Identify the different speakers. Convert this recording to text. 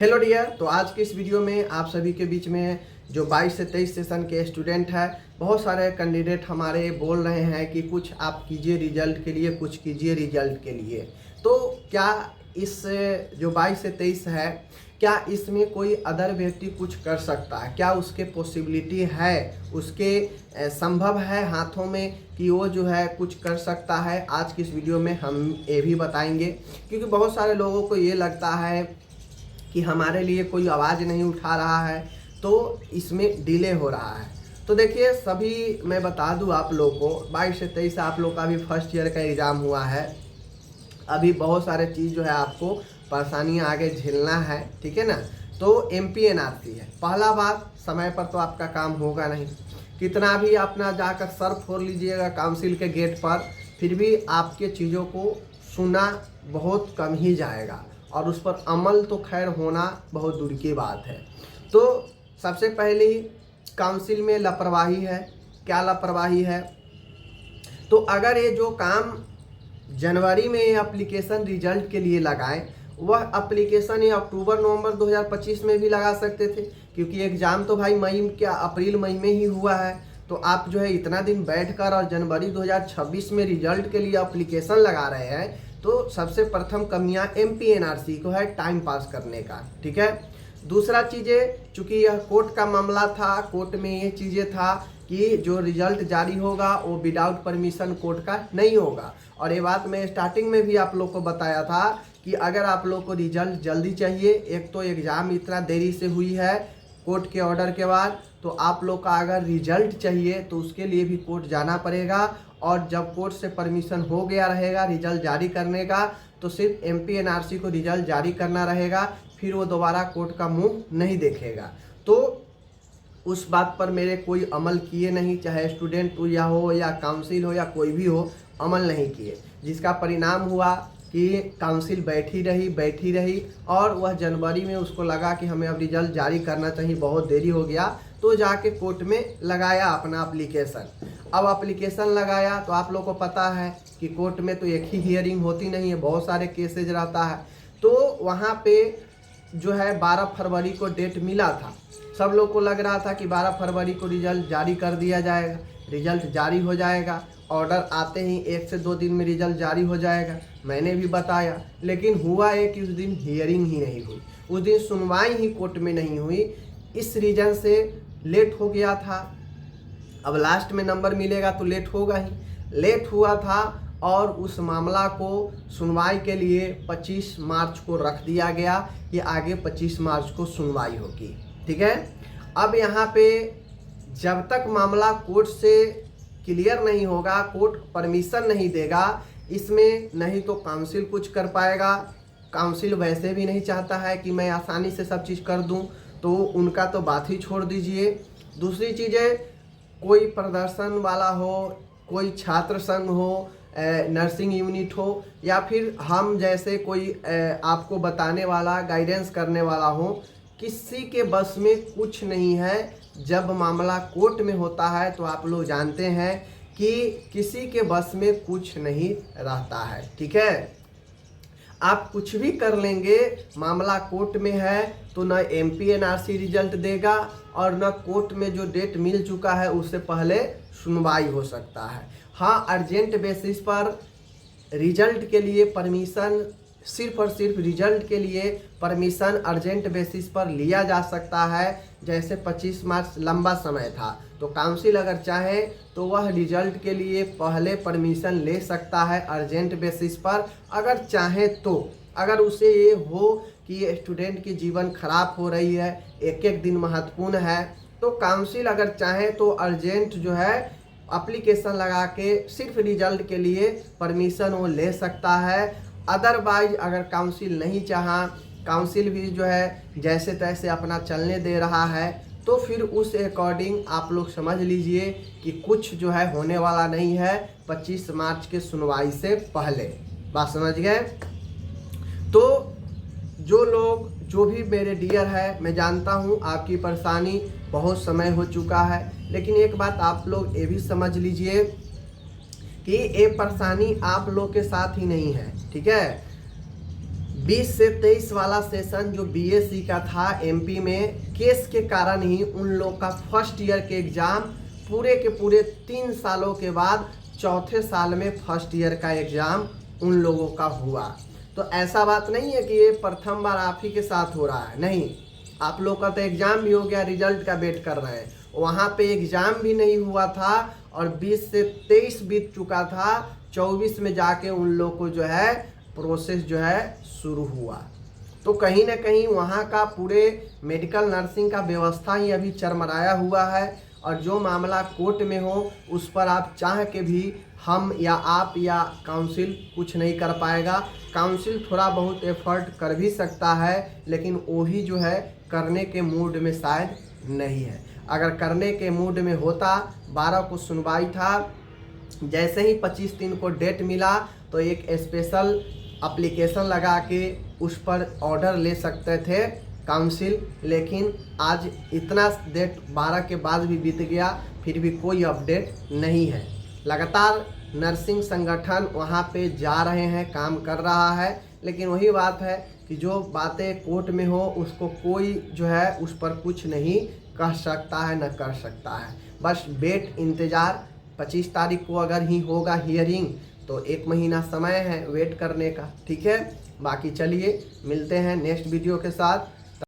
Speaker 1: Hello dear. तो आज के इस वीडियो में आप सभी के बीच में जो 22 से 23 सेशन के स्टूडेंट हैं, बहुत सारे कैंडिडेट हमारे बोल रहे हैं कि कुछ आप कीजिए रिजल्ट के लिए, कुछ कीजिए रिजल्ट के लिए। तो क्या इस जो 22 से 23 है, क्या इसमें कोई अदर व्यक्ति कुछ कर सकता है? क्या उसके पॉसिबिलिटी है, उसके संभव है हाथों में कि वो जो है कुछ कर सकता है? आज की इस वीडियो में हम ये भी बताएंगे, क्योंकि बहुत सारे लोगों को ये लगता है कि हमारे लिए कोई आवाज़ नहीं उठा रहा है, तो इसमें डिले हो रहा है। तो देखिए, सभी मैं बता दूं आप लोग को, 22 से 23 आप लोग का भी फर्स्ट ईयर का एग्ज़ाम हुआ है। अभी बहुत सारे चीज़ जो है आपको परेशानियां आगे झेलना है, ठीक है ना। तो MPNRC है। पहला बात, समय पर तो आपका काम होगा नहीं। कितना भी अपना जाकर सर फोड़ लीजिएगा काउंसिल के गेट पर, फिर भी आपके चीज़ों को सुना बहुत कम ही जाएगा, और उस पर अमल तो खैर होना बहुत दूर की बात है। तो सबसे पहले काउंसिल में लापरवाही है। क्या लापरवाही है? तो अगर ये जो काम जनवरी में ये एप्लीकेशन रिजल्ट के लिए लगाएं, वह एप्लीकेशन ये अक्टूबर नवंबर 2025 में भी लगा सकते थे, क्योंकि एग्ज़ाम तो भाई मई क्या अप्रैल मई में ही हुआ है। तो आप जो है इतना दिन बैठकर और जनवरी 2026 में रिजल्ट के लिए एप्लीकेशन लगा रहे हैं, तो सबसे प्रथम कमियां MPNRC को है टाइम पास करने का, ठीक है। दूसरा चीज़ें, चूँकि यह कोर्ट का मामला था, कोर्ट में ये चीज़ें था कि जो रिजल्ट जारी होगा वो विदाउट परमिशन कोर्ट का नहीं होगा। और ये बात मैं स्टार्टिंग में भी आप लोग को बताया था कि अगर आप लोग को रिजल्ट जल्दी चाहिए, एक तो एग्ज़ाम इतना देरी से हुई है कोर्ट के ऑर्डर के बाद, तो आप लोग का अगर रिजल्ट चाहिए तो उसके लिए भी कोर्ट जाना पड़ेगा। और जब कोर्ट से परमिशन हो गया रहेगा रिजल्ट जारी करने का, तो सिर्फ MPNRC को रिजल्ट जारी करना रहेगा, फिर वो दोबारा कोर्ट का मुंह नहीं देखेगा। तो उस बात पर मेरे कोई अमल किए नहीं, चाहे स्टूडेंट हो या काउंसिल हो या कोई भी हो, अमल नहीं किए, जिसका परिणाम हुआ कि काउंसिल बैठी रही और वह जनवरी में उसको लगा कि हमें अब रिजल्ट जारी करना चाहिए, बहुत देरी हो गया, तो जाके कोर्ट में लगाया अपना एप्लीकेशन। अब एप्लीकेशन लगाया तो आप लोग को पता है कि कोर्ट में तो एक ही हियरिंग होती नहीं है, बहुत सारे केसेज रहता है। तो वहाँ पे जो है 12 फरवरी को डेट मिला था। सब लोग को लग रहा था कि 12 फरवरी को रिजल्ट जारी कर दिया जाएगा, रिजल्ट जारी हो जाएगा, ऑर्डर आते ही 1 से 2 दिन में रिजल्ट जारी हो जाएगा। मैंने भी बताया, लेकिन हुआ है कि उस दिन हियरिंग ही नहीं हुई, उस दिन सुनवाई ही कोर्ट में नहीं हुई। इस रीजन से लेट हो गया था। अब लास्ट में नंबर मिलेगा तो लेट होगा ही, लेट हुआ था। और उस मामला को सुनवाई के लिए 25 मार्च को रख दिया गया कि आगे 25 मार्च को सुनवाई होगी, ठीक है। अब यहाँ पे जब तक मामला कोर्ट से क्लियर नहीं होगा, कोर्ट परमिशन नहीं देगा, इसमें नहीं तो काउंसिल कुछ कर पाएगा। काउंसिल वैसे भी नहीं चाहता है कि मैं आसानी से सब चीज़ कर दूं, तो उनका तो बात ही छोड़ दीजिए। दूसरी चीज़ें, कोई प्रदर्शन वाला हो, कोई छात्र संघ हो, नर्सिंग यूनिट हो, या फिर हम जैसे कोई आपको बताने वाला, गाइडेंस करने वाला हो, किसी के बस में कुछ नहीं है। जब मामला कोर्ट में होता है तो आप लोग जानते हैं कि किसी के बस में कुछ नहीं रहता है, ठीक है। आप कुछ भी कर लेंगे, मामला कोर्ट में है तो न MPNRC रिजल्ट देगा और न कोर्ट में जो डेट मिल चुका है उससे पहले सुनवाई हो सकता है। हाँ, अर्जेंट बेसिस पर रिजल्ट के लिए परमिशन, सिर्फ और सिर्फ रिजल्ट के लिए परमिशन अर्जेंट बेसिस पर लिया जा सकता है। जैसे 25 मार्च लंबा समय था, तो काउंसिल अगर चाहे तो वह रिजल्ट के लिए पहले परमिशन ले सकता है अर्जेंट बेसिस पर, अगर चाहे तो। अगर उसे ये हो कि स्टूडेंट की जीवन खराब हो रही है, एक एक दिन महत्वपूर्ण है, तो काउंसिल अगर चाहे तो अर्जेंट जो है एप्लीकेशन लगा के सिर्फ रिजल्ट के लिए परमिशन वो ले सकता है। अदरवाइज अगर काउंसिल नहीं चाहा, काउंसिल भी जो है जैसे तैसे अपना चलने दे रहा है, तो फिर उस अकॉर्डिंग आप लोग समझ लीजिए कि कुछ जो है होने वाला नहीं है 25 मार्च के सुनवाई से पहले। बात समझ गए? तो जो लोग, जो भी मेरे डियर है, मैं जानता हूँ आपकी परेशानी बहुत समय हो चुका है, लेकिन एक बात आप लोग ये भी समझ लीजिए कि ये परेशानी आप लोग के साथ ही नहीं है, ठीक है। 20 से 23 वाला सेशन जो बीएससी का था एमपी में, केस के कारण ही उन लोग का फर्स्ट ईयर के एग्ज़ाम पूरे के पूरे 3 सालों के बाद चौथे साल में फर्स्ट ईयर का एग्ज़ाम उन लोगों का हुआ। तो ऐसा बात नहीं है कि ये प्रथम बार आप ही के साथ हो रहा है, नहीं, आप लोग का तो एग्ज़ाम भी हो गया, रिजल्ट का वेट कर रहे हैं। वहाँ पे एग्ज़ाम भी नहीं हुआ था और 20 से 23 बीत चुका था, 24 में जाके उन लोग को जो है प्रोसेस जो है शुरू हुआ। तो कहीं ना कहीं वहाँ का पूरे मेडिकल नर्सिंग का व्यवस्था ही अभी चरमराया हुआ है और जो मामला कोर्ट में हो उस पर आप चाह के भी हम या आप या काउंसिल कुछ नहीं कर पाएगा। काउंसिल थोड़ा बहुत एफर्ट कर भी सकता है, लेकिन वो ही जो है करने के मूड में शायद नहीं है। अगर करने के मूड में होता, 12 को सुनवाई था, जैसे ही 25 दिन को डेट मिला तो एक स्पेशल एप्लीकेशन लगा के उस पर ऑर्डर ले सकते थे काउंसिल। लेकिन आज इतना डेट 12 के बाद भी बीत गया, फिर भी कोई अपडेट नहीं है। लगातार नर्सिंग संगठन वहाँ पे जा रहे हैं, काम कर रहा है, लेकिन वही बात है कि जो बातें कोर्ट में हो उसको कोई जो है उस पर कुछ नहीं कह सकता है, न कर सकता है। बस वेट इंतज़ार, 25 तारीख को अगर ही होगा हियरिंग तो 1 महीना समय है वेट करने का, ठीक है। बाकी चलिए मिलते हैं नेक्स्ट वीडियो के साथ।